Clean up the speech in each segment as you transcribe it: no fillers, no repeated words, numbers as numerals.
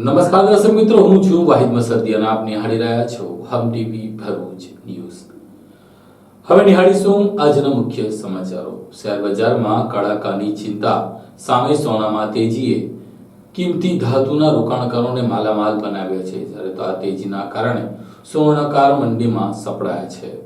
નમસ્કાર દર્શક મિત્રો, હું છું વાહિદ મસદી અને આપ નિહાળી રહ્યા છો હમ ટીવી ભરૂચ ન્યૂઝ. હવે નિહાળીશું આજના મુખ્ય સમાચારો. શેર બજારમાં કડાકાની ચિંતા સામે સોનામાં તેજીએ કિંમતી ધાતુના રોકાણકારોને માલામાલ બનાવ્યા છે, જ્યારે તો આ તેજીના કારણે સોનાકાર મંડીમાં સપડાયા છે.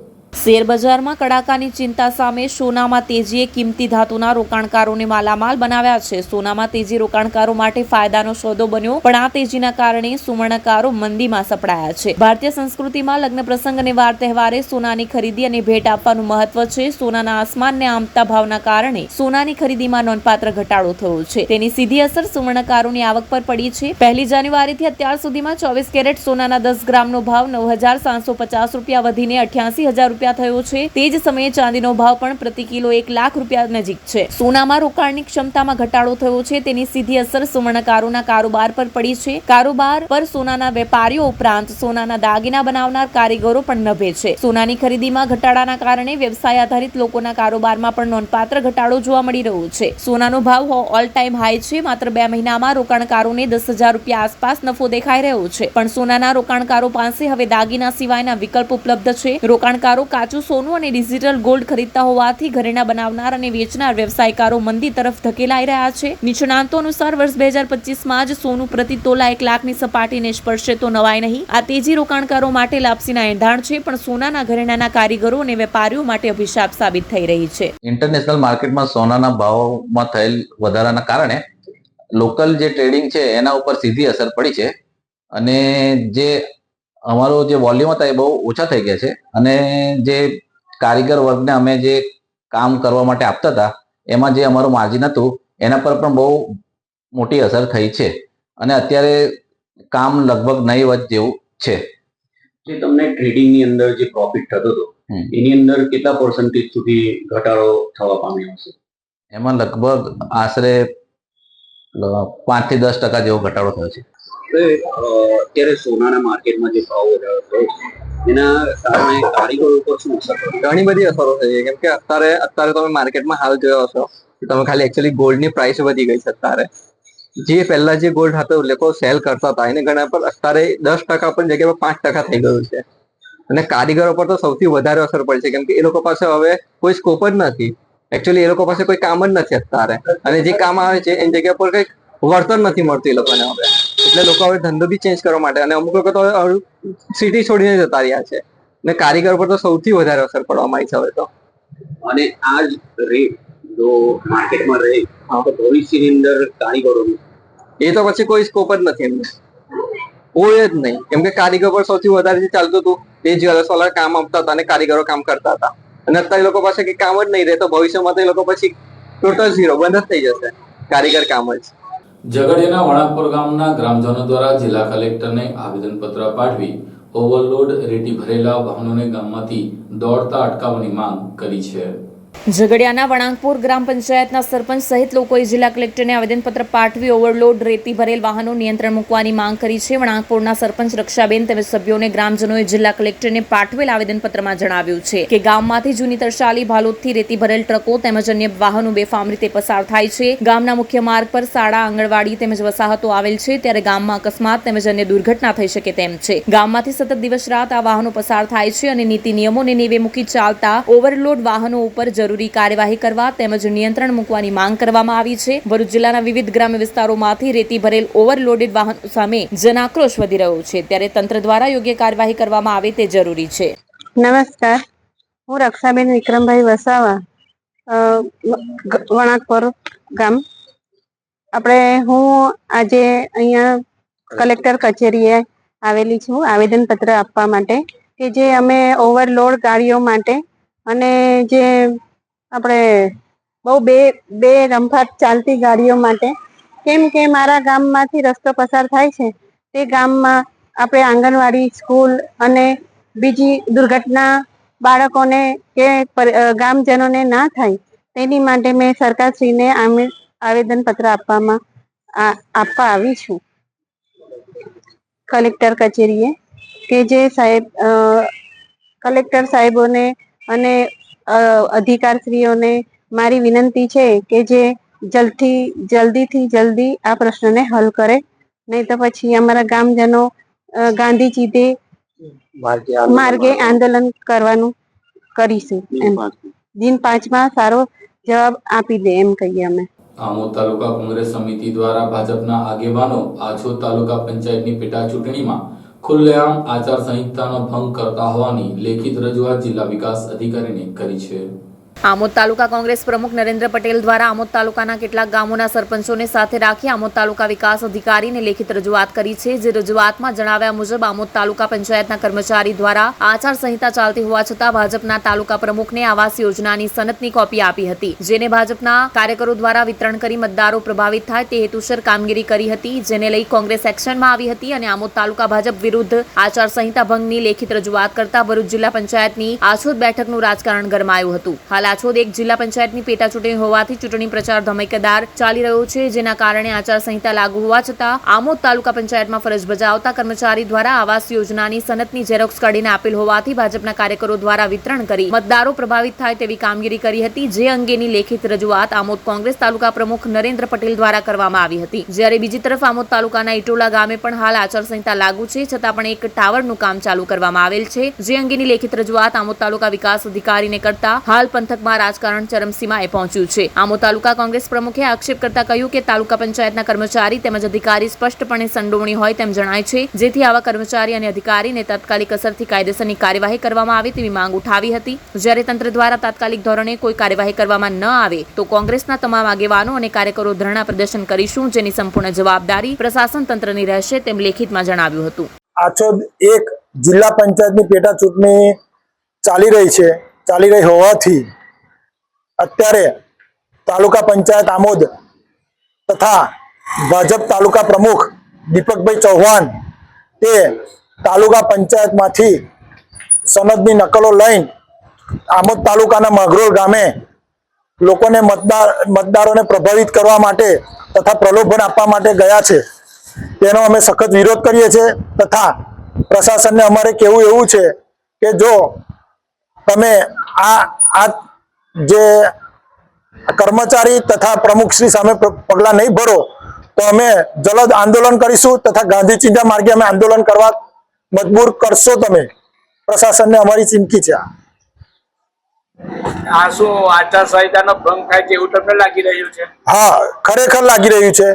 શેર બજારમાં કડાકાની ચિંતા સામે સોનામાં તેજીએ કિંમતી ધાતુના રોકાણકારોને માલામાલ બનાવ્યા છે. સોનામાં તેજી રોકાણકારો માટે ફાયદાનો સોદો બન્યો, પણ આ તેજીના કારણે સુવર્ણકારો મંદીમાં સપડાયા છે. ભારતીય સંસ્કૃતિમાં લગ્ન પ્રસંગ અને વાર તહેવારે સોનાની ખરીદી અને ભેટ આપવાનું મહત્વ છે. સોનાના આસમાનને આંબતા ભાવના કારણે સોનાની ખરીદીમાં નોંધપાત્ર ઘટાડો થયો છે. તેની સીધી અસર સુવર્ણકારોની આવક પર પડી છે. 1 જાન્યુઆરીથી અત્યાર સુધીમાં 24 કેરેટ સોનાના 10 ગ્રામનો ભાવ 9,750 રૂપિયા વધીને 88,000 રૂપિયા થયો છે. તે જ સમયે ચાંદીનો ભાવ પણ પ્રતિ કિલો 1 લાખ રૂપિયા નજીક છે. સોનામાં રોકાણની ક્ષમતામાં ઘટાડો થયો છે. તેની સીધી અસર સુવર્ણકારોના કારોબાર પર પડી છે. કારોબાર પર સોનાના વેપારીઓ ઉપરાંત સોનાના દાગીના બનાવનાર કારીગરો પણ નભે છે. સોનાની ખરીદીમાં ઘટાડાના કારણે વ્યવસાય આધારિત લોકોના કારોબારમાં પણ નોંધપાત્ર ઘટાડો જોવા મળી રહ્યો છે. સોનાનો ભાવ ઓલ ટાઈમ હાઈ છે. માત્ર 2 મહિનામાં રોકાણકારોને 10,000 રૂપિયા આસપાસ નફો દેખાઈ રહ્યો છે. પણ સોનાના રોકાણકારો પાસે હવે દાગીના સિવાયના વિકલ્પ ઉપલબ્ધ છે. રોકાણકારો કાચું સોનું અને ડિજિટલ ગોલ્ડ ખરીદતા હોવાથી ઘરેણા બનાવનાર અને વેચનાર વ્યવસાયકારો મંદી તરફ ધકેલાઈ રહ્યા છે. નિષ્ણાંતો અનુસાર વર્ષ 2025માં જ સોનું પ્રતિ તોલા 1 લાખની સપાટીને સ્પર્શે તો નવાય નહીં. આ તેજી રોકાણકારો માટે લાપસીના એંધાણ છે, પણ સોનાના ઘરેણાના કારીગરો અને વેપારીઓ માટે અભિશાપ સાબિત થઈ રહી છે. ઇન્ટરનેશનલ માર્કેટમાં સોનાના ભાવમાં થયેલ વધારાના કારણે લોકલ જે ટ્રેડિંગ છે એના ઉપર સીધી અસર પડી છે અને જે અમારો જે વોલ્યુમ હતા એ બહુ ઓછા થઈ ગયા છે અને જે કારીગર વર્ગને અમે જે કામ કરવા માટે આપતા હતા એમાં જે અમારું માર્જિન હતું એના પર પણ બહુ મોટી અસર થઈ છે અને અત્યારે કામ લગભગ નહીવત જેવું છે. જે તમને ટ્રેડિંગની અંદર જે પ્રોફિટ થતો હતો એની અંદર કેટલા પર્સન્ટેજ સુધી ઘટાડો થવા પામ્યો હશે? એમાં લગભગ આશરે 5 થી 10% જેવો ઘટાડો થયો છે. અત્યારે સોનાના માર્કેટમાં જે ભાવ વધારો થયો છે એના કારણે કારીગરો ઉપર શું અસર થશે? ઘણી બધી અસરો થઈ છે, કેમ કે અત્યારે તમે માર્કેટમાં હાલ જોયો હશો કે તમે ખાલી એકચ્યુઅલી ગોલ્ડની પ્રાઇસ વધી ગઈ છે. અત્યારે જે પહેલા જે ગોલ્ડ હતો લોકો સેલ કરતા હતા એને ઘણા પર અત્યારે 10% પણ જગ્યાએ 5% થઈ ગયું છે અને કારીગરો પર તો સૌથી વધારે અસર પડી છે, કેમ કે એ લોકો પાસે હવે કોઈ સ્કોપ જ નથી. એકચ્યુઅલી એ લોકો પાસે કોઈ કામ જ નથી અત્યારે, અને જે કામ આવે છે એની જગ્યા પર કઈ વળતર નથી મળતું એ લોકોને હવે. એટલે લોકો હવે ધંધો બી ચેન્જ કરવા માટે અને અમુક લોકો તો સિટી છોડીને જતા રહ્યા છે અને કારીગર પર તો સૌથી વધારે અસર પડવામાં આવી છે હવે તો. અને આ જ રેટ જો માર્કેટમાં રહે તો ભવિષ્યની અંદર કારીગરોનું એ તો પછી કોઈ સ્કોપ જ નથી એમને, કોઈ જ નહીં. કેમ કે કારીગર પર સૌથી વધારે જે ચાલતું હતું તે જ્વેલર્સ વાળા કામ આપતા હતા અને કારીગરો કામ કરતા હતા, અને અત્યારે લોકો પાસે કઈ કામ જ નહીં રહે તો ભવિષ્યમાં તો એ લોકો પછી ટોટલ ઝીરો બંધ જ થઈ જશે કારીગર કામ જ. ઝઘડિયાના વણાકપુર ગામના ગ્રામજનો દ્વારા જિલ્લા કલેક્ટરને આવેદનપત્ર પાઠવી ઓવરલોડ રેતી ભરેલા વાહનોને ગામમાંથી દોડતા અટકાવવાની માંગ કરી છે. ઝઘડિયાના વણાકપુર ગ્રામ પંચાયતના સરપંચ સહિત લોકોએ જિલ્લા કલેક્ટરને આવેદનપત્ર પાઠવી ઓવરલોડ રેતી ભરેલ વાહનો નિયંત્રણ મૂકવાની માંગ કરી છે. વણાકપુરના સરપંચ રક્ષાબેન તેમજ સભ્યોને ગ્રામજનોએ જિલ્લા કલેક્ટરને પાઠવેલ આવેદનપત્રમાં જણાવ્યું છે કે ગામમાંથી જૂની તરસાલી ભાલોદથી રેતી ભરેલ ટ્રકો તેમજ અન્ય વાહનો બેફામ રીતે પસાર થાય છે. ગામના મુખ્ય માર્ગ પર શાળા, આંગણવાડી તેમજ વસાહતો આવેલ છે, ત્યારે ગામમાં અકસ્માત તેમજ અન્ય દુર્ઘટના થઈ શકે તેમ છે. ગામમાંથી સતત દિવસ રાત આ વાહનો પસાર થાય છે અને નીતિ નિયમોને નેવે મૂકી ચાલતા ઓવરલોડ વાહનો ઉપર જરૂરી કાર્યવાહી કરવા તેમજ નિયંત્રણ મૂકવાની માંગ કરવામાં આવી છે. ભરૂચ જિલ્લાના વિવિધ ગ્રામ્ય વિસ્તારોમાંથી રેતી ભરેલ ઓવરલોડેડ વાહનો સામે જનાક્રોશ વધી રહ્યો છે, ત્યારે તંત્ર દ્વારા યોગ્ય કાર્યવાહી કરવામાં આવે તે જરૂરી છે. નમસ્કાર, હું રક્ષાબેન વિક્રમભાઈ વસાવા, વણાકપુર ગામ. હું આજે અહીંયા કલેક્ટર કચેરીએ આવેલી છું આવેદનપત્ર આપવા માટે કે જે અમે ઓવરલોડ ગાડીઓ માટે અને જે આપણે બહુ બે રંફાટ ચાલતી ગાડીઓ માટે, કેમ કે મારા ગામમાંથી રસ્તો પસાર થાય છે તે ગામમાં આપણે આંગણવાડી, સ્કૂલ અને બીજી દુર્ઘટના બાળકોને કે ગામજનોને ના થાય તેની માટે મેં સરકારશ્રીને આવેદનપત્ર આપવા આવી છું કલેક્ટર કચેરીએ, કે જે કલેક્ટર સાહેબોને અને અધિકારશ્રીઓને મારી વિનંતી છે કે જે જલ્દીથી જલ્દી આ પ્રશ્નને હલ કરે નહીં તો પછી અમારા ગામજનો ગાંધી ચીધે માર્ગે આંદોલન કરવાનું કરીશું એમ. દિન 5માં સારો જવાબ આપી દે એમ કહીએ અમે. આમોદ તાલુકા કોંગ્રેસ સમિતિ દ્વારા ભાજપના આગેવાનો આછોદ તાલુકા પંચાયતની પેટા ચૂંટણીમાં ખુલ્લેઆમ આચારસંહિતાનો ભંગ કરતા હોવાની લેખિત રજૂઆત જિલ્લા વિકાસ અધિકારીને કરી છે. આમોદ તાલુકા કોંગ્રેસ પ્રમુખ નરેન્દ્ર પટેલ દ્વારા આમોદ તાલુકાના કેટલાક ગામોના સરપંચોને સાથે રાખી આમોદ તાલુકા વિકાસ અધિકારીને લેખિત રજૂઆત કરી છે. જે રજૂઆતમાં જણાવ્યા મુજબ આમોદ તાલુકા પંચાયતના કર્મચારી દ્વારા આચારસંહિતા ચાલતી હોવા છતાં ભાજપના તાલુકા પ્રમુખને આવાસ યોજનાની સનદની કોપી આપી હતી, જેને ભાજપના કાર્યકરો દ્વારા વિતરણ કરી મતદારો પ્રભાવિત થાય તે હેતુસર કામગીરી કરી હતી, જેને લઈ કોંગ્રેસ એક્શનમાં આવી હતી અને આમોદ તાલુકા ભાજપ વિરુદ્ધ આચારસંહિતા ભંગની લેખિત રજૂઆત કરતા ભરૂચ જિલ્લા પંચાયતની આછોદ બેઠકનું રાજકારણ ગરમાયું હતું. હાલ આછોદ એક જિલ્લા પંચાયતની પેટા ચૂંટણી હોવાથી ચૂંટણી પ્રચાર ધમાકેદાર ચાલી રહ્યો છે, જેના કારણે આચારસંહિતા લાગુ હોવા છતાં આમોદ તાલુકા પંચાયતમાં ફરજ બજાવતા કર્મચારી દ્વારા આવાસ યોજનાની સનદની ઝેરોક્સ કાઢીને આપેલ હોવાથી ભાજપના કાર્યકરો દ્વારા વિતરણ કરી મતદારો પ્રભાવિત થાય તેવી કામગીરી કરી હતી, જે અંગેની લેખિત રજૂઆત આમોદ કોંગ્રેસ તાલુકા પ્રમુખ નરેન્દ્ર પટેલ દ્વારા કરવામાં આવી હતી. જ્યારે બીજી તરફ આમોદ તાલુકાના ઇટોલા ગામે પણ હાલ આચારસંહિતા લાગુ છે, છતાં પણ એક ટાવરનું કામ ચાલુ કરવામાં આવેલ છે, જે અંગેની લેખિત રજૂઆત આમોદ તાલુકા વિકાસ અધિકારીને કરતા હાલ પંથકમાં રાજકારણ ચરમસીમાએ પહોંચ્યું છે. આમોદ તાલુકા કોંગ્રેસ પ્રમુખે આક્ષેપ કરતા કહ્યું કે તાલુકા પંચાયતના કર્મચારી તેમજ અધિકારી સ્પષ્ટપણે સંડોવણી હોય તેમ જણાય છે, જેથી આવા કર્મચારી અને અધિકારીને તાત્કાલિક અસરથી કાયદેસરની કાર્યવાહી કરવામાં આવે તેવી માંગ ઉઠાવી હતી. જ્યારે તંત્ર દ્વારા તાત્કાલિક ધોરણે કોઈ કાર્યવાહી કરવામાં ન આવે તો કોંગ્રેસના તમામ આગેવાનો અને કાર્યકરો ધરણા પ્રદર્શન કરીશું, જેની સંપૂર્ણ જવાબદારી પ્રશાસન તંત્રની રહેશે તેમ લેખિતમાં જણાવ્યું હતું. આછોદ એક જિલ્લા પંચાયતની પેટા ચૂંટણી ચાલી રહી હોવાથી અત્યારે તાલુકા પંચાયત આમોદ તથા ભાજપ તાલુકા પ્રમુખ દીપકભાઈ ચૌહાણ તે તાલુકા પંચાયતમાંથી સનદની નકલો લઈને આમોદ તાલુકાના માગરોળ ગામે લોકોને મતદારોને પ્રભાવિત કરવા માટે તથા પ્રલોભન આપવા માટે ગયા છે. તેનો અમે સખત વિરોધ કરીએ છીએ તથા પ્રશાસનને અમારે કહેવું એવું છે કે જો તમે આ જે કર્મચારી તથા પ્રમુખશ્રી સામે પગલાં નહીં ભરો તો અમે જલદ આંદોલન કરીશું તથા ગાંધી ચિંતા માર્ગે અમે આંદોલન કરવા મજબૂર કરશો. તમે પ્રશાસનને અમારી ચીમકી છે. આ શું આચારસંહિતાનો ભંગ થાય છે એવું તમને લાગી રહ્યું છે? હા, ખરેખર લાગી રહ્યું છે.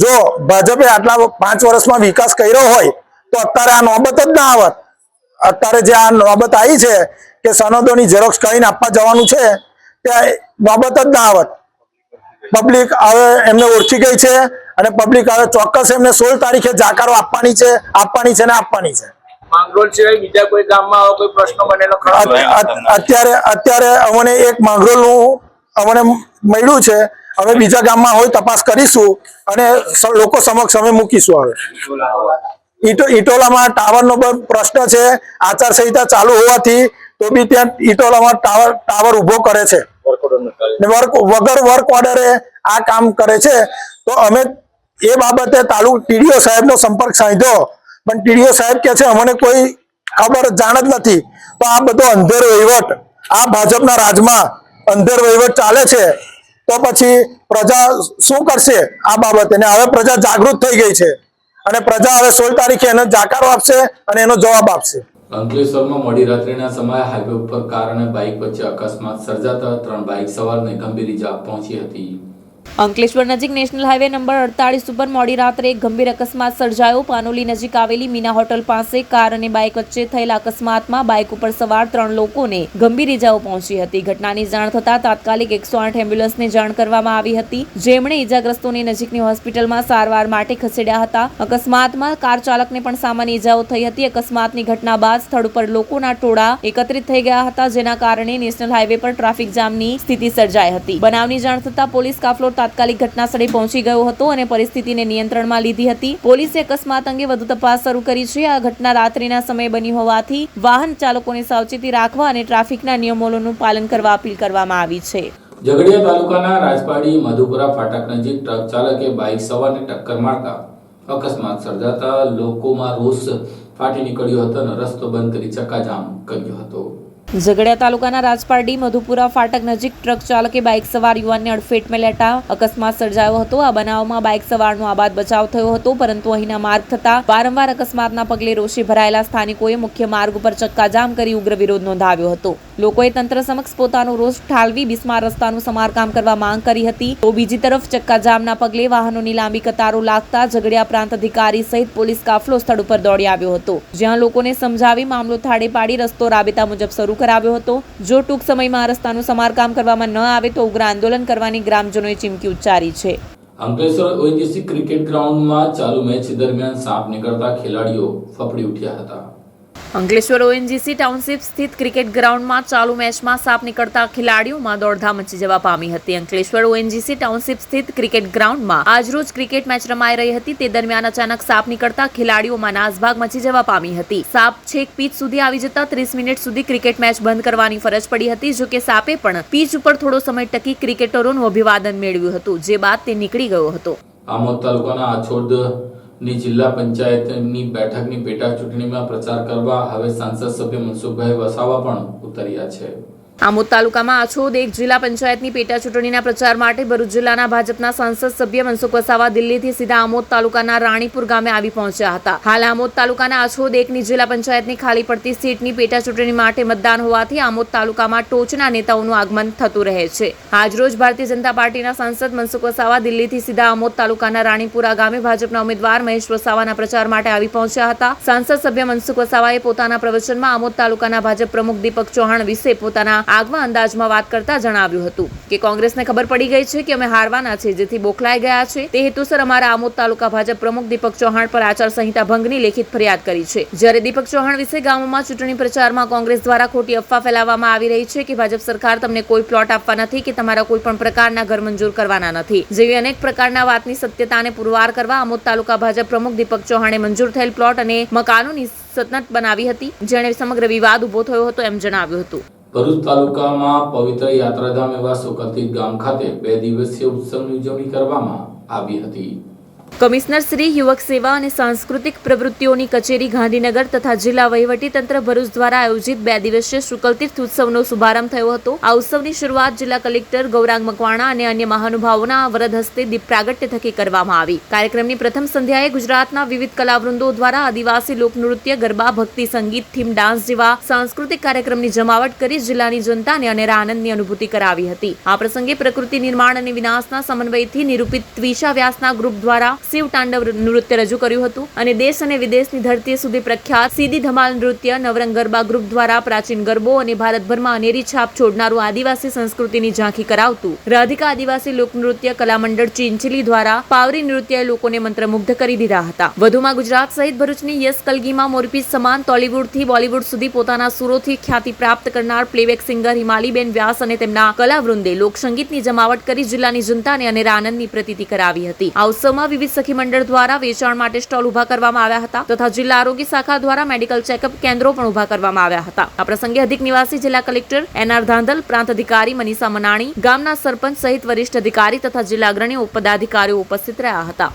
જો ભાજપે આટલા 5 વર્ષમાં વિકાસ કર્યો હોય તો અત્યારે આ નોબત જ ના આવત. અત્યારે જે આ નોબત આવી છે કે સનદોની ઝેરોક્સ કરીને આપવા જવાનું છે, ત્યાં નોબત જ ના આવત. પબ્લિક હવે એમને ઓળખી ગઈ છે અને પબ્લિક હવે ચોક્કસ એમને 16 તારીખે જાકારો આપવાની છે ને આપવાની છે. માંગરોળ સિવાય બીજા કોઈ ગામમાં આવો કોઈ પ્રશ્ન બનેલો ખરો? અત્યારે અમને એક માંગરોળનું અમને મળ્યું છે. હવે બીજા ગામમાં હોય તપાસ કરીશું અને લોકો સમક્ષ અમે મૂકીશું. હવે ઇટોલામાં ટાવરનો પ્રશ્ન છે. આચારસંહિતા ચાલુ હોવાથી તો બી ત્યાં ઇટોલામાં ટાવર ઉભો કરે છે, વગર વર્ક ઓર્ડરે આ કામ કરે છે. તો અમે એ બાબતે ટીડીઓ સાહેબનો સંપર્ક સાધ્યો, પણ ટીડીઓ સાહેબ કે છે અમને કોઈ ખબર જાણ જ નથી. તો આ બધો અંધેર વહીવટ, આ ભાજપના રાજમાં અંધેર વહીવટ ચાલે છે. તો પછી પ્રજા શું કરશે આ બાબતે? અને હવે પ્રજા જાગૃત થઈ ગઈ છે અને પ્રજા હવે 16 તારીખે એનો જાકારો આપશે અને એનો જવાબ આપશે. અંકલેશ્વરમાં મોડી રાત્રિના સમયે હાઈવે ઉપર કાર અને બાઇક વચ્ચે અકસ્માત સર્જાતા 3 બાઇક સવારને ગંભીર ઈજા પહોંચી હતી. અંકલેશ્વર નજીક નેશનલ હાઈવે નંબર 48 ઉપર મોડી રાત્રે એક ગંભીર અકસ્માત સર્જાયો. પાનોલી નજીક આવેલી મીના હોટલ પાસે કાર અને બાઇક વચ્ચે થયેલા અકસ્માતમાં બાઇક ઉપર સવાર 3 લોકોને ગંભીર ઈજાઓ પહોંચી હતી. ઘટનાની જાણ થતાં તાત્કાલિક 108 એમ્બ્યુલન્સને જાણ કરવામાં આવી હતી, જેમણે ઈજાગ્રસ્તોને નજીકની હોસ્પિટલમાં સારવાર માટે ખસેડ્યા હતા. અકસ્માતમાં કાર ચાલકને પણ સામાન્ય ઈજાઓ થઈ હતી. અકસ્માતની ઘટના બાદ સ્થળ ઉપર લોકોના ટોળા એકત્રિત થઈ ગયા હતા, જેના કારણે નેશનલ હાઈવે પર ટ્રાફિક જામની સ્થિતિ સર્જાઈ હતી. બનાવની જાણ થતાં પોલીસ કાફલો તાત્કાલિક ઘટના સ્થળે પહોંચી ગયો હતો અને પરિસ્થિતિને નિયંત્રણમાં લીધી હતી. પોલીસે અકસ્માત અંગે વધુ તપાસ શરૂ કરી છે. આ ઘટના રાત્રિના સમયે બની હોવાથી વાહન ચાલકોને સાવચેતી રાખવા અને ટ્રાફિકના નિયમોનું પાલન કરવા અપીલ કરવામાં આવી છે. ઝઘડિયા તાલુકાના રાજપાડી મધુપુરા ફાટક નજીક ટ્રક ચાલકે બાઇક સવારને ટક્કર મારતા અકસ્માત સર્જાતા લોકોમાં રોષ ફાટી નીકળ્યો હતો અને રસ્તો બંધ કરી ચક્કાજામ કર્યો હતો. ઝઘડિયા તાલુકાના રાજપારડી મધુપુરા ફાટક નજીક ટ્રક ચાલકે બાઇક સવાર યુવાનને અડફેટમાં લેતા અકસ્માત સર્જાયો હતો. આ બનાવમાં બાઇક સવારનો આબાદ બચાવ થયો હતો, પરંતુ અહીંના માર્ગ થતા વારંવાર અકસ્માતના પગલે રોષે ભરાયેલા સ્થાનિકોએ મુખ્ય માર્ગ ઉપર ચક્કાજામ કરી ઉગ્ર વિરોધ નોંધાવ્યો હતો. લોકોએ તંત્ર સમક્ષ પોતાનો રોષ ઠાલવી બિસ્માર રસ્તાનું સમારકામ કરવા માંગ કરી હતી. તો બીજી તરફ ચક્કાજામના પગલે વાહનોની લાંબી કતારો લાગતા ઝઘડિયા પ્રાંત અધિકારી સહિત પોલીસ કાફલો સ્થળ ઉપર દોડી આવ્યો હતો, જ્યાં લોકોને સમજાવી મામલો થાળે પાડી રસ્તો રાબેતા મુજબ શરૂ કરાવ્યો હતો. જો ટૂંક સમયમાં રસ્તાનું સમારકામ કરવામાં ન આવે તો ઉગ્ર આંદોલન કરવાની ગ્રામજનોએ ચીમકી ઉચ્ચારી છે. અંકલેશ્વર ઓએનજીસી ક્રિકેટ ગ્રાઉન્ડમાં ચાલુ મેચ દરમિયાન સાપ નીકળતા ખેલાડીઓ ફફડી ઉઠ્યા હતા. અંકલેશ્વર ઓએનજીસી ટાઉનશીપ સ્થિત ક્રિકેટ ગ્રાઉન્ડમાં ચાલુ મેચમાં સાપ નીકળતા ખેલાડીઓમાં દોડધામ મચી જવા પામી હતી. અંકલેશ્વર ઓએનજીસી ટાઉનશીપ સ્થિત ક્રિકેટ ગ્રાઉન્ડમાં આજરોજ ક્રિકેટ મેચ રમાઈ રહી હતી. તે દરમિયાન અચાનક સાપ નીકળતા ખેલાડીઓમાં નાસભાગ મચી જવા પામી હતી. સાપ છેક પીચ સુધી આવી જતા 30 મિનિટ સુધી ક્રિકેટ મેચ બંધ કરવાની ફરજ પડી હતી. જો કે સાપે પણ પીચ ઉપર થોડો સમય ટકી ક્રિકેટરોનું અભિવાદન મેળવ્યું હતું, જે બાદ તે નીકળી ગયો હતો. આમોદ તાલુકાના આછોડની જિલ્લા પંચાયતની બેઠકની પેટા ચૂંટણીમાં પ્રચાર કરવા હવે સાંસદ સભ્ય મનસુખભાઈ વસાવા પણ ઉતર્યા છે. આમોદ તાલુકામાં આછોદ એક જિલ્લા પંચાયતની પેટા ચૂંટણીના પ્રચાર માટે ભરૂચ જિલ્લાના ભાજપના સાંસદ સભ્ય મનસુખ વસાવા દિલ્હીથી સીધા આમોદ તાલુકાના રાણીપુર ગામે આવી પહોંચ્યા હતા. હાલ આમોદ તાલુકાના આછોદ એકની જિલ્લા પંચાયતની ખાલી પડતી સીટની પેટા ચૂંટણી માટે મતદાન હોવાથી આમોદ તાલુકામાં ટોચના નેતાઓનું આગમન થતું રહે છે. આજરોજ ભારતીય જનતા પાર્ટીના સાંસદ મનસુખ વસાવા દિલ્હીથી સીધા આમોદ તાલુકાના રાણીપુરા ગામે ભાજપના ઉમેદવાર મહેશ વસાવાના પ્રચાર માટે આવી પહોંચ્યા હતા. સાંસદ સભ્ય મનસુખ વસાવાએ પોતાના પ્રવચનમાં આમોદ તાલુકાના ભાજપ પ્રમુખ દીપક ચૌહાણ વિશે પોતાના આગવા અંદાજમાં વાત કરતા જણાવ્યું હતું કે કોંગ્રેસને ખબર પડી ગઈ છે કે અમે હારવાના છે, જેથી બોખલાઈ ગયા છે. તે હેતુસર અમારા આમોદ તાલુકા ભાજપ પ્રમુખ દીપક ચૌહાણ પર આચારસંહિતા ભંગની લેખિત ફરિયાદ કરી છે. જ્યારે દીપક ચૌહાણ વિશે ગામોમાં ચૂંટણી પ્રચારમાં કોંગ્રેસ દ્વારા ખોટી અફવા ફેલાવવામાં આવી રહી છે કે ભાજપ સરકાર તમને કોઈ પ્લોટ આપવા નથી કે તમારા કોઈ પણ પ્રકારના ઘર મંજૂર કરવાના નથી, જેવી અનેક પ્રકારના વાતની સત્યતાને પુરવાર કરવા આમોદ તાલુકા ભાજપ પ્રમુખ દીપક ચૌહાણે મંજૂર થયેલ પ્લોટ અને મકાનોની સતત બનાવી હતી, જેણે સમગ્ર વિવાદ ઉભો થયો હતો એમ જણાવ્યું હતું. ભરૂચ તાલુકામાં પવિત્ર યાત્રાધામ એવા સોકરતીર્થ ગામ ખાતે 2 દિવસીય ઉત્સવની ઉજવણી કરવામાં આવી હતી. કમિશનર શ્રી યુવક સેવા અને સાંસ્કૃતિક પ્રવૃત્તિઓની કચેરી ગાંધીનગર તથા જિલ્લા વહીવટીતંત્ર ભરૂચ દ્વારા આયોજિત 2 દિવસીય શુકલતીર્થ ઉત્સવનો શુભારંભ થયો હતો. આ ઉત્સવની શરૂઆત જિલ્લા કલેક્ટર ગૌરાંગ મકવાણા અને અન્ય મહાનુભાવોના વરદ હસ્તે દીપ પ્રાગટ્ય થકી કરવામાં આવી. કાર્યક્રમની પ્રથમ સંધ્યાએ ગુજરાતના વિવિધ કલાવૃંદો દ્વારા આદિવાસી લોકનૃત્ય, ગરબા, ભક્તિ સંગીત, થીમ ડાન્સ જેવા સાંસ્કૃતિક કાર્યક્રમની જમાવટ કરી જિલ્લાની જનતાને અનેરા આનંદની અનુભૂતિ કરાવી હતી. આ પ્રસંગે પ્રકૃતિ નિર્માણ અને વિનાશના સમન્વયથી નિરૂપિત ત્વિષા વ્યાસના ગ્રુપ દ્વારા શિવ તાંડવ નૃત્ય રજૂ કર્યું હતું અને દેશ અને વિદેશની ધરતી સુધી પ્રખ્યાત સીધી ધમાલ નૃત્ય નવરંગ ગરબા ગ્રુપ દ્વારા પ્રાચીન ગરબો અને ભારતભરમાં અનેરી છાપ છોડનારું આદિવાસી સંસ્કૃતિની ઝાંખી કરાવતું રાધિકા આદિવાસી લોકનૃત્ય કલામંડળ ચીંચલી દ્વારા પાવરી નૃત્યએ લોકોને મંત્રમુગ્ધ કરી દીધા હતા. વધુમાં ગુજરાત સહિત ભરૂચની યસ કલગીમાં મોરપીચ સમાન ટોલીવુડથી બોલીવુડ સુધી પોતાના સુરોથી ખ્યાતિ પ્રાપ્ત કરનાર પ્લેબેક સિંગર હિમાલીબેન વ્યાસ અને તેમના કલાવૃંદે લોકસંગીતની જમાવટ કરી જિલ્લાની જનતાને અનેરા આનંદની પ્રતીતિ કરાવી હતી. આ ઉત્સવમાં વિવિધ સખી મંડળ દ્વારા વેચાણ માટે સ્ટોલ ઉભા કરવામાં આવ્યા હતા તથા જિલ્લા આરોગ્ય શાખા દ્વારા મેડિકલ ચેકઅપ કેન્દ્રો પણ ઉભા કરવામાં આવ્યા હતા. આ પ્રસંગે અધિક નિવાસી જિલ્લા કલેક્ટર એનઆર ધાંધલ, પ્રાંત અધિકારી મનીષા મનાણી, ગામના સરપંચ સહિત વરિષ્ઠ અધિકારી તથા જિલ્લા અગ્રણીઓ પદાધિકારીઓ ઉપસ્થિત રહ્યા હતા.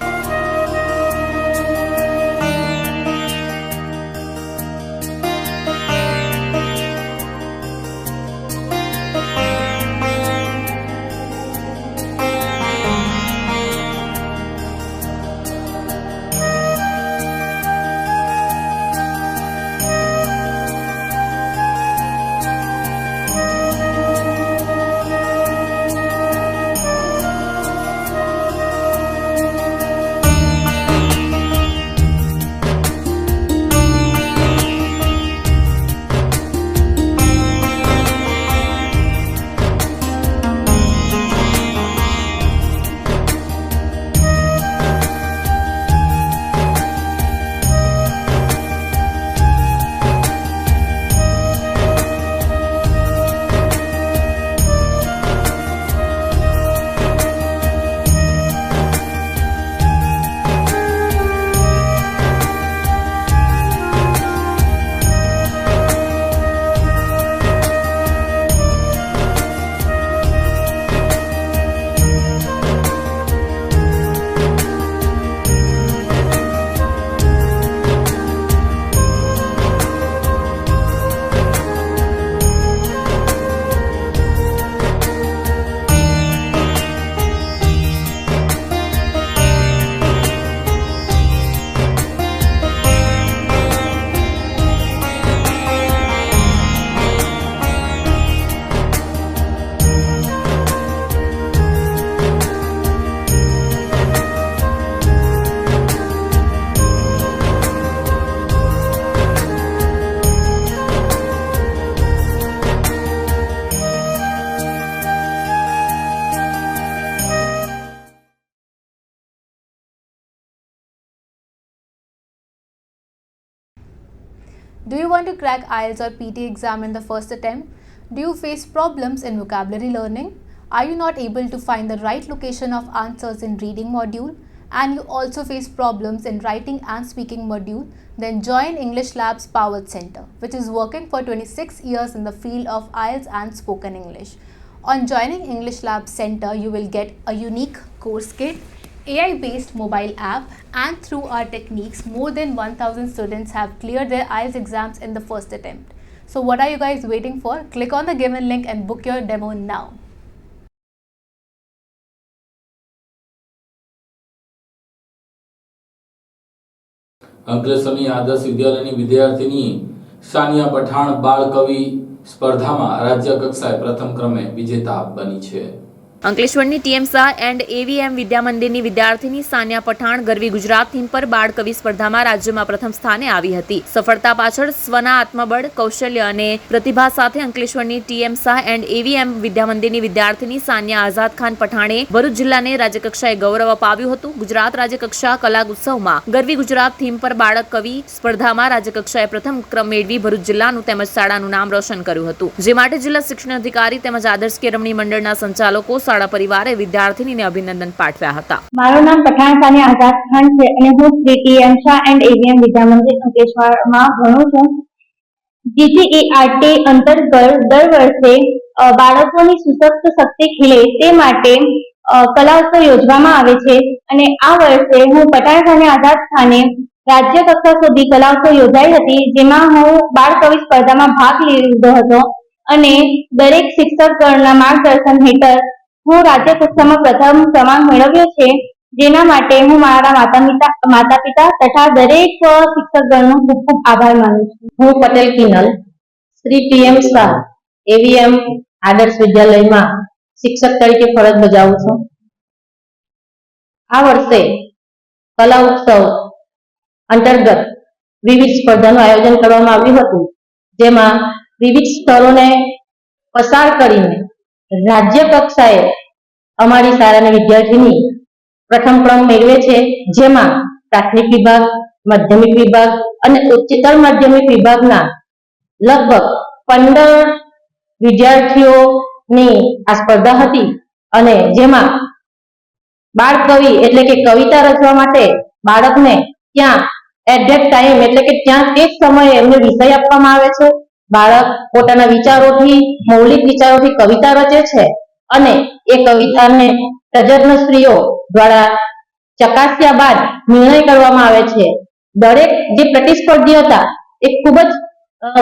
Do you want to crack IELTS or PT exam in the first attempt? Do you face problems in vocabulary learning? Are you not able to find the right location of answers in reading module? And you also face problems in writing and speaking module? Then join English Labs Powered Center, which is working for 26 years in the field of IELTS and spoken English. On joining English Labs Center, you will get a unique course kit, AI-based mobile app, and through our techniques, more than 1,000 students have cleared their IELTS exams in the first attempt. So what are you guys waiting for? Click on the given link and book your demo now. અંકલેશ્વરની આદર્શ વિદ્યાલયની વિદ્યાર્થીની સાનિયા પઠાણ બાળ કવિ સ્પર્ધામાં રાજ્ય કક્ષાએ પ્રથમ ક્રમે વિજેતા બની છે. અંકલેશ્વરની ટીએમ શાહ એન્ડ એવીએમ વિદ્યા મંદિરની વિદ્યાર્થીની સાનિયા પઠાણ ગરવી ગુજરાત થીમ પર બાળ કવિ સ્પર્ધામાં રાજ્યમાં પ્રથમ સ્થાને આવી હતી. સફળતા પાછળ સ્વના આત્મબળ, કૌશલ્ય અને પ્રતિભા સાથે અંકલેશ્વરની ટીએમ શાહ એન્ડ એવીએમ વિદ્યા મંદિરની વિદ્યાર્થીની સાનિયા આઝાદ ખાન પઠાણે ભરૂચ જિલ્લાને રાજ્યકક્ષાએ ગૌરવ અપાવ્યું હતું. ગુજરાત રાજ્યકક્ષા કલા ઉત્સવમાં ગરવી ગુજરાત થીમ પર બાળક કવિ સ્પર્ધામાં રાજ્યકક્ષાએ પ્રથમ ક્રમ મેળવી ભરૂચ જિલ્લાનું તેમજ શાળાનું નામ રોશન કર્યું હતું. જે માટે જિલ્લા શિક્ષણ અધિકારી તેમજ આદર્શ કેળવણી મંડળના સંચાલકો, શાળા પરિવારે વિદ્યાર્થીનીને અભિનંદન પાઠવ્યા હતા. મારું નામ પઠાણ સાનિયા આઝાદ ખાન છે અને હું Shri TM Shah and AVM Vidya Mandir અંકલેશ્વરમાં ભણું છું. GCERT અંતર્ગત દર વર્ષે બાળકોની સુસપ્ત શક્તિ ખીલે તે માટે કલા ઉત્સવ યોજવામાં આવે છે અને આ વર્ષે હું પઠાણ સાનિયા આઝાદ ખાને રાજ્ય કક્ષા સુધી કલા ઉત્સવ યોજાઈ હતી, જેમાં હું બાળ કવિ સ્પર્ધામાં ભાગ લીધો હતો અને દરેક શિક્ષકગણના માર્ગદર્શન હેઠળ હું રાજ્ય કક્ષામાં પ્રથમ ક્રમાંક મેળવ્યો છે, જેના માટે હું મારા માતા પિતા તથા દરેક શિક્ષકગણનો ખૂબ ખૂબ આભાર માનું છું. હું પટેલ કિનલ શ્રી ટીએમ શાહ એવીએમ આદર્શ વિદ્યાલયમાં શિક્ષક તરીકે ફરજ બજાવું છું. આ વર્ષે કલા ઉત્સવ અંતર્ગત વિવિધ સ્પર્ધાનું આયોજન કરવામાં આવ્યું હતું, જેમાં વિવિધ સ્તરોને પસાર કરીને રાજ્ય કક્ષાએ અમારી શાળાની વિદ્યાર્થીની પ્રથમ ક્રમ મેળવે છે, જેમાં પ્રાથમિક વિભાગ, માધ્યમિક વિભાગ અને ઉચ્ચતર માધ્યમિક વિભાગના લગભગ 15 વિદ્યાર્થીઓની આ સ્પર્ધા હતી અને જેમાં બાળ કવિ એટલે કે કવિતા રચવા માટે બાળકને ત્યાં એટ ધેટ ટાઈમ એટલે કે ત્યાં તે જ સમયે એમને વિષય આપવામાં આવે છે. બાળક પોતાના વિચારોથી, મૌલિક વિચારોથી કવિતા રચે છે અને એ કવિતાને તજજ્ઞશ્રીઓ દ્વારા ચકાસ્યા બાદ નિર્ણય કરવામાં આવે છે. દરેક જે પ્રતિસ્પર્ધી હતા એ ખૂબ જ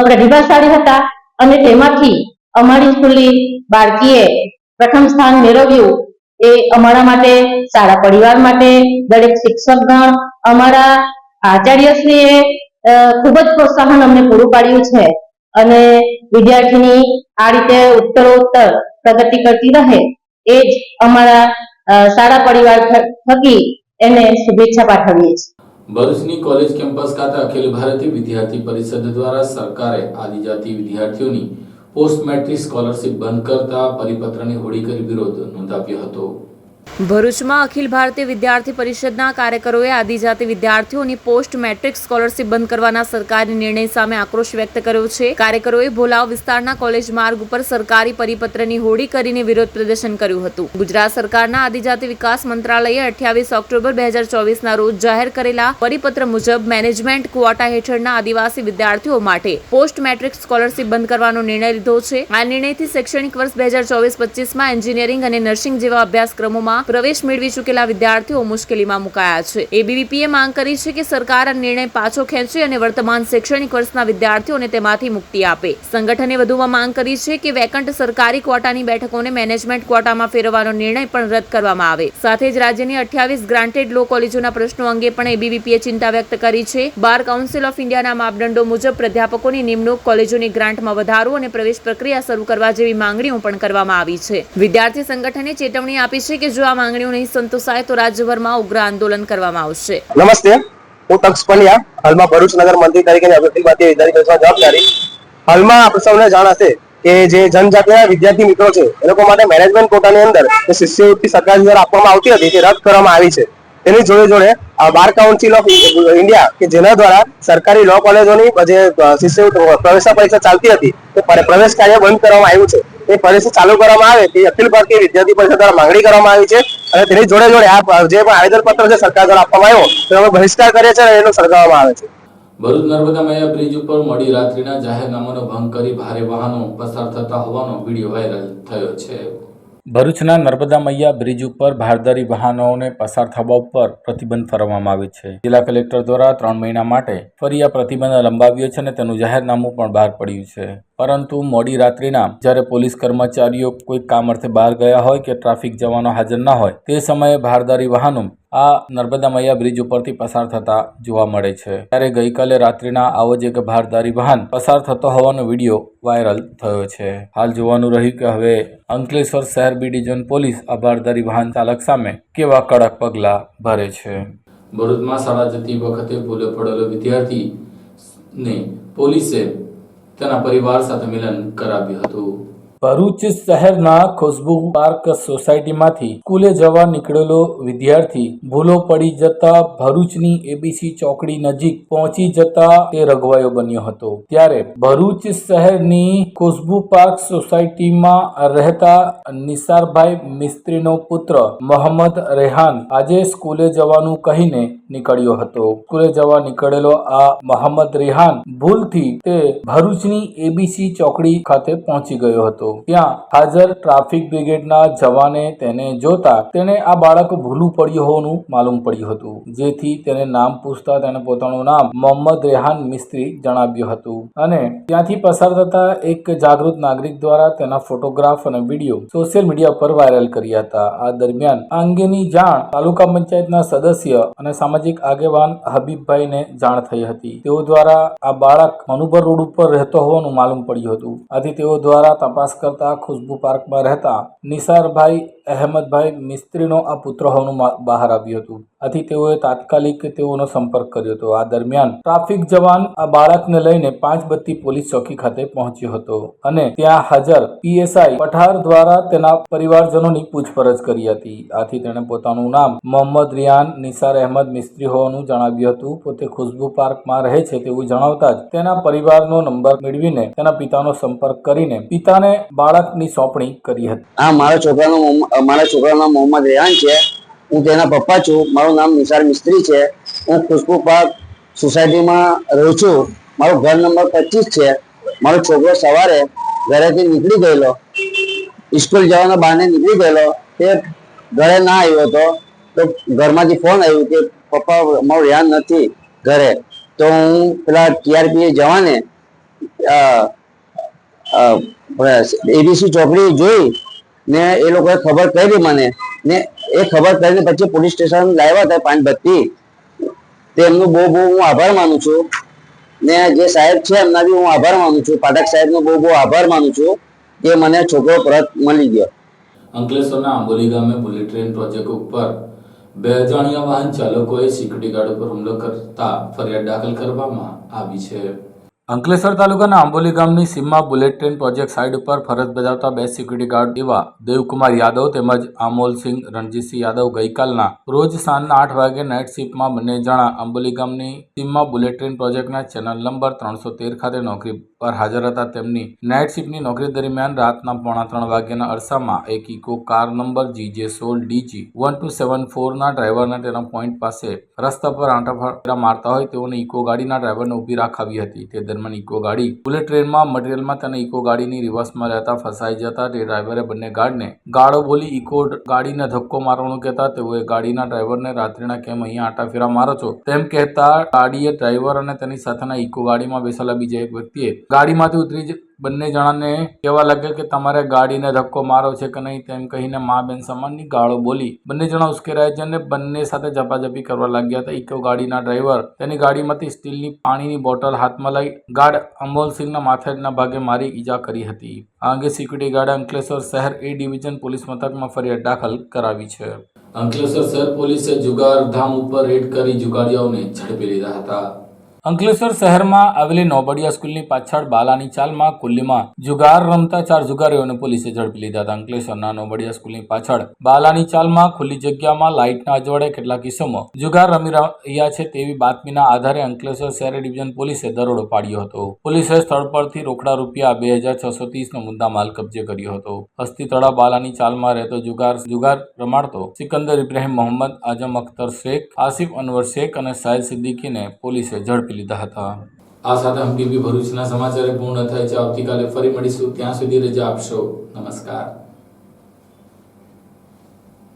પ્રતિભાશાળી હતા અને તેમાંથી અમારી સ્કૂલની બાળકીએ પ્રથમ સ્થાન મેળવ્યું. એ અમારા માટે, શાળા પરિવાર માટે, દરેક શિક્ષકગણ, અમારા આચાર્યશ્રીએ ખૂબ જ પ્રોત્સાહન અમને પૂરું પાડ્યું છે અને વિદ્યાર્થીની આ રીતે ઉત્તરોત્તર પ્રગતિ કરતી રહે એ જ અમારા શાળા પરિવાર થકી એને શુભેચ્છા પાઠવીએ છીએ. ભરૂચની કોલેજ કેમ્પસ ખાતે અખિલ ભારતીય વિદ્યાર્થી પરિષદ દ્વારા સરકારે આદિજાતિ વિદ્યાર્થીઓની પોસ્ટ મેટ્રિક સ્કોલરશિપ બંધ કરતા પરિપત્રની હોડી કરી વિરોધ નોંધાવ્યો હતો. ભરૂચમાં અખિલ ભારતીય વિદ્યાર્થી પરિષદના કાર્યકરોએ આદિજાતિ વિદ્યાર્થીઓની પોસ્ટ મેટ્રિક સ્કોલરશિપ બંધ કરવાના સરકારી નિર્ણય સામે આક્રોશ વ્યક્ત કર્યો છે. કાર્યકરોએ ભોલાવ વિસ્તારના કોલેજ માર્ગ ઉપર સરકારી પરિપત્રની હોડી કરીને વિરોધ પ્રદર્શન કર્યું હતું. ગુજરાત સરકારના આદિજાતિ વિકાસ મંત્રાલયે 28 ઓક્ટોબર 2024ના રોજ જાહેર કરેલા પરિપત્ર મુજબ મેનેજમેન્ટ ક્વોટા હેઠળના આદિવાસી વિદ્યાર્થીઓ માટે પોસ્ટ મેટ્રિક સ્કોલરશિપ બંધ કરવાનો નિર્ણય લીધો છે. આ નિર્ણયથી શૈક્ષણિક વર્ષ 2024-25માં એન્જિનિયરિંગ અને નર્સિંગ જેવા અભ્યાસક્રમોમાં પ્રવેશ મેળવી ચૂકેલા વિદ્યાર્થીઓ મુશ્કેલીમાં મુકાયા છે. એબીવીપીએ માંગ કરી છે કે સરકાર આ નિર્ણય પાછો ખેંચે અને વર્તમાન શૈક્ષણિક વર્ષના વિદ્યાર્થીઓને તેમાંથી મુક્તિ આપે. સંગઠને વધુમાં માંગ કરી છે કે વેકન્ટ સરકારી ક્વોટાની બેઠકોને મેનેજમેન્ટ ક્વોટામાં ફેરવવાનો નિર્ણય પણ રદ કરવામાં આવે. સાથે જ રાજ્યની 28 ગ્રાન્ટેડ લો કોલેજોના પ્રશ્નો અંગે પણ એબીવીપીએ ચિંતા વ્યક્ત કરી છે. બાર કાઉન્સિલ ઓફ ઇન્ડિયાના માપદંડો મુજબ પ્રાધ્યાપકોની નિમણૂક, કોલેજોની ગ્રાન્ટમાં વધારો અને પ્રવેશ પ્રક્રિયા શરૂ કરવા જેવી માંગણીઓ પણ કરવામાં આવી છે. વિદ્યાર્થી સંગઠને ચેતવણી આપી છે કે જો આ માંગણીઓ નહીં સંતોષાય તો રાજ્યભરમાં ઉગ્ર આંદોલન કરવામાં આવશે. નમસ્તે, હું તક્ષ પંડ્યા, હાલમાં ભરૂચ નગર મંત્રી તરીકે અખિલ ભારતીય વિદ્યાર્થી પરિષદમાં જવાબદારી. હાલમાં આપ સૌને જાણ હશે કે જે જનજાતિના વિદ્યાર્થી મિત્રો છે એ લોકો માટે મેનેજમેન્ટ કોટાની અંદર જે શિષ્યવૃત્તિ સરકાર દ્વારા આપવામાં આવતી હતી તે રદ કરવામાં આવી છે. એની જોડે જોડે બાર કાઉન્સિલ ઓફ ઇન્ડિયા કે જેના દ્વારા સરકારી લો કોલેજોની જે શિષ્ય પ્રવેશ પરીક્ષા ચાલતી હતી તે પ્રવેશ કાર્ય બંધ કરવામાં આવ્યું છે. એ પરીક્ષા ચાલુ કરવામાં આવે તે અખિલ ભારતીય વિદ્યાર્થી પરિષદ દ્વારા માંગણી કરવામાં આવી છે અને તેની જોડે જોડે આ જે પણ આવેદન પત્ર છે સરકાર દ્વારા આપવામાં આવ્યો તેનો અમે બહિષ્કાર કરીએ છીએ અને એનો સળગાવવામાં આવે છે. ભરૂચ નર્મદા મૈયા બ્રિજ ઉપર મોડી રાત્રિના જાહેરનામાનો ભંગ કરી ભારે વાહનો પસાર થતા હોવાનો વિડીયો વાયરલ થયો છે. ભરૂચના નર્મદા મૈયા બ્રિજ ઉપર ભારદારી વાહનોને પસાર થવા ઉપર પ્રતિબંધ ફરવામાં આવ્યો છે. જિલ્લા કલેક્ટર દ્વારા 3 મહિના માટે ફરી આ પ્રતિબંધ લંબાવ્યો છે અને તેનું જાહેરનામું પણ બહાર પડ્યું છે. પરંતુ મોડી રાત્રિના જ્યારે પોલીસ કર્મચારીઓ કોઈ કામ અર્થે બહાર ગયા હોય કે ટ્રાફિક જવાનો હાજર ના હોય તે સમયે ભારદારી વાહનો આ નર્મદા મૈયા બ્રિજ ઉપરથી પસાર થતા જોવા મળે છે. ત્યારે ગઈકાલે રાત્રિના આવો જ એક ભારદારી વાહન પસાર થતો હોવાનો વિડીયો વાયરલ થયો છે. હાલ જોવાનું રહ્યું કે હવે અંકલેશ્વર શહેર બી ડિવિઝન પોલીસ આ ભારદારી વાહન ચાલક સામે કેવા કડક પગલાં ભરે છે. ભરૂચમાં શાળા જતી વખતે ભૂલે પડેલો વિદ્યાર્થીને પોલીસે તેના પરિવાર સાથે મિલન કરાવ્યું હતું. ભરૂચ શહેરના ખુશ્બુ પાર્ક સોસાયટીમાંથી સ્કૂલે જવા નીકળેલો વિદ્યાર્થી ભૂલો પડી જતા ભરૂચની એબીસી ચોકડી નજીક પહોંચી જતા તે રઘવાયો બન્યો હતો. ત્યારે ભરૂચ શહેરની ખુશ્બુ પાર્ક સોસાયટીમાં રહેતા નિસારભાઈ મિસ્ત્રીનો પુત્ર મોહમ્મદ રેહાન આજે સ્કૂલે જવાનું કહીને નીકળ્યો હતો. સ્કૂલે જવા નીકળેલો આ મોહમ્મદ રેહાન ભૂલથી તે ભરૂચની એબીસી ચોકડી ખાતે પહોંચી ગયો હતો. ત્યાં હાજર ટ્રાફિક બ્રિગેડના જવાને તેને જોતા તેને આ બાળક ભૂલું પડ્યું હોવાનું માલુમ પડ્યું હતું. જેથી તેને નામ પૂછતા તેને પોતાનું નામ મોહમ્મદ રેહાન મિસ્ત્રી જણાવ્યું હતું અને ત્યાંથી પસાર થતા એક જાગૃત નાગરિક દ્વારા તેના ફોટોગ્રાફ અને વિડીયો સોશિયલ મીડિયા પર વાયરલ કર્યા હતા. આ દરમિયાન આ અંગેની જાણ તાલુકા પંચાયતના સદસ્ય અને સામાજિક આગેવાન હબીબભાઈને જાણ થઈ હતી. તેઓ દ્વારા આ બાળક મનુબર રોડ ઉપર રહેતો હોવાનું માલુમ પડ્યું હતું. આથી તેઓ દ્વારા તપાસ કરતા ખુશ્બુ પાર્કમાં રહેતા નિસારભાઈ અહેમદભાઈ મિસ્ત્રીનો આ પુત્ર હોવાનું બહાર આવ્યું હતું. આથી તેઓએ તાત્કાલિક તેઓનો સંપર્ક કર્યો હતો. આ દરમિયાન ટ્રાફિક જવાન આ બાળકને લઈને 5 બત્તી પોલીસ ચોકી ખાતે પહોંચ્યો હતો અને ત્યાં હાજર પીએસઆઈ પઠાર દ્વારા તેના પરિવારજનોની પૂછપરછ કરી હતી. આથી તેણે પોતાનું નામ મોહમ્મદ રિયાન નિસાર અહેમદ મિસ્ત્રી હોવાનું જણાવ્યું હતું. પોતે ખુશ્બુ પાર્કમાં રહે છે તેવું જણાવતા જ તેના પરિવારનો નંબર મેળવીને તેના પિતાનો સંપર્ક કરીને પિતાને બાળકની સોંપણી કરી હતી. આ મારા છોકરાનો મોહમ્મદ રેહાન છે. હું તેના પપ્પા છું. મારું નામ નિસાર મિસ્ત્રી છે. હું ખુશ્બુ પાર્ક સોસાયટીમાં રહું છું. મારું ઘર નંબર 25 છે. મારો છોકરો સવારે ઘરેથી નીકળી ગયેલો, સ્કૂલ જવાના બહાને નીકળી ગયેલો, તે ઘરે ના આવ્યો હતો. તો ઘરમાંથી ફોન આવ્યું કે પપ્પા મારું રેહાન નથી ઘરે. તો હું પેલા ટીઆરપી જવાને એબીસી ચોકડી જોઈ ને એ લોકોએ ખબર કરી મને ને એ ખબર કરીને પછી પોલીસ સ્ટેશન લાવ્યા હતા 5 બત્તી. તેમનું બહુ હું આભાર માનું છું ને જે સાહેબ છે એમના બી હું આભાર માનું છું. પાઠક સાહેબનો બહુ આભાર માનું છું કે મને છોકરો પરત મળી ગયો. અંકલેશ્વરના આંબોલી ગામે બુલેટ ટ્રેન પ્રોજેક્ટ ઉપર 2 અજાણ્યા વાહન ચાલકોએ સિક્યુરિટી ગાર્ડ ઉપર હુમલો કરતા ફરિયાદ દાખલ કરવામાં આવી છે. અંકલેશ્વર તાલુકાના આંબોલી ગામની સીમમાં બુલેટ ટ્રેન પ્રોજેક્ટ સાઇડ ઉપર ફરજ બજાવતા 2 સિક્યુરિટી ગાર્ડ એવા દેવકુમાર યાદવ તેમજ આમોલસિંહ રણજીતસિંહ યાદવ ગઈકાલના રોજ સાંજના 8 વાગે નાઇટ શિફ્ટમાં બંને જણા આંબોલી ગામની સીમમાં બુલેટ ટ્રેન પ્રોજેક્ટના ચેનલ નંબર 313 ખાતે નોકરી પર હાજર હતા. તેમની નાઇટ શિફ્ટની નોકરી દરમિયાન રાતના 2:45 વાગ્યાના અરસામાં એક ઇકો કાર નંબર GJ16DG1274ના ડ્રાઈવરને તેના પોઈન્ટ પાસે રસ્તા પર આંટા મારતા હોય તેઓને ઇકો ગાડીના ડ્રાઈવરને ઊભી રાખાવી હતી. તે દરમિયાન ઇકો ગાડી બુલેટ ટ્રેનમાં મટીરિયલમાં તેને ઇકો ગાડીની રિવર્સમાં રહેતા ફસાઈ જતા તે ડ્રાઈવરે બંને ગાર્ડને ગાળો બોલી ઇકો ગાડીને ધક્કો મારવાનું કહેતા તેઓએ ગાડીના ડ્રાઈવરને રાત્રિના કેમ અહીંયા આંટાફેરા મારો છો તેમ કહેતા ગાડીએ ડ્રાઈવર અને તેની સાથેના ઇકો ગાડીમાં બેસેલા બીજા એક વ્યક્તિએ ગાડીમાંથી ઉતરી બંને જણાને કહેવા લાગ્યા કે તમારે ગાડીને ધક્કો મારો છે કે નહીં તેમ કહીને મા બેન સમાનની ગાળો બોલી બંને જણા ઉશ્કેરાયા છે અને બંને સાથે ઝપાઝપી કરવા લાગ્યા હતા. ઇકો ગાડીના ડ્રાઈવર તેની ગાડીમાંથી સ્ટીલની પાણીની બોટલ હાથમાં લઈ ગાર્ડ અમોલસિંહના માથાના ભાગે મારી ઈજા કરી હતી. આ અંગે સિક્યુરિટી ગાર્ડે અંકલેશ્વર શહેર એ ડિવિઝન પોલીસ મથકમાં ફરિયાદ દાખલ કરાવી છે. અંકલેશ્વર શહેર પોલીસે જુગાર ધામ ઉપર રેડ કરી જુગારીઓને ઝડપી લીધા હતા. અંકલેશ્વર શહેરમાં આવેલી નોબડિયા સ્કૂલની પાછળ બાલાની ચાલમાં ખુલ્લીમાં જુગાર રમતા 4 જુગારીઓને પોલીસે ઝડપી લીધા હતા. અંકલેશ્વરના નોબડિયા સ્કૂલની પાછળ બાલાની ચાલમાં ખુલ્લી જગ્યામાં લાઇટના અજવાળે કેટલાક ઇસમો જુગાર રમી રહ્યા છે તેવી બાતમીના આધારે અંકલેશ્વર શહેર ડિવિઝન પોલીસે દરોડો પાડ્યો હતો. પોલીસે સ્થળ પરથી રોકડા રૂપિયા 2630નો મુદ્દામાલ કબજે કર્યો હતો. હસ્તીતળા બાલાની ચાલમાં રહેતો જુગાર રમાડતો સિકંદર ઇબ્રાહિમ મોહમ્મદ, આઝમ અખ્તર શેખ, આસિફ અનવર શેખ અને સાહિલ સિદ્દીકીને પોલીસે ઝડપી લીધા હતા. આ સાથે હમ ટીવી ભરૂચના સમાચાર પૂર્ણ થાય છે. આવતીકાલે ફરી મળીશું. ત્યાં સુધી રજા આપશો. નમસ્કાર.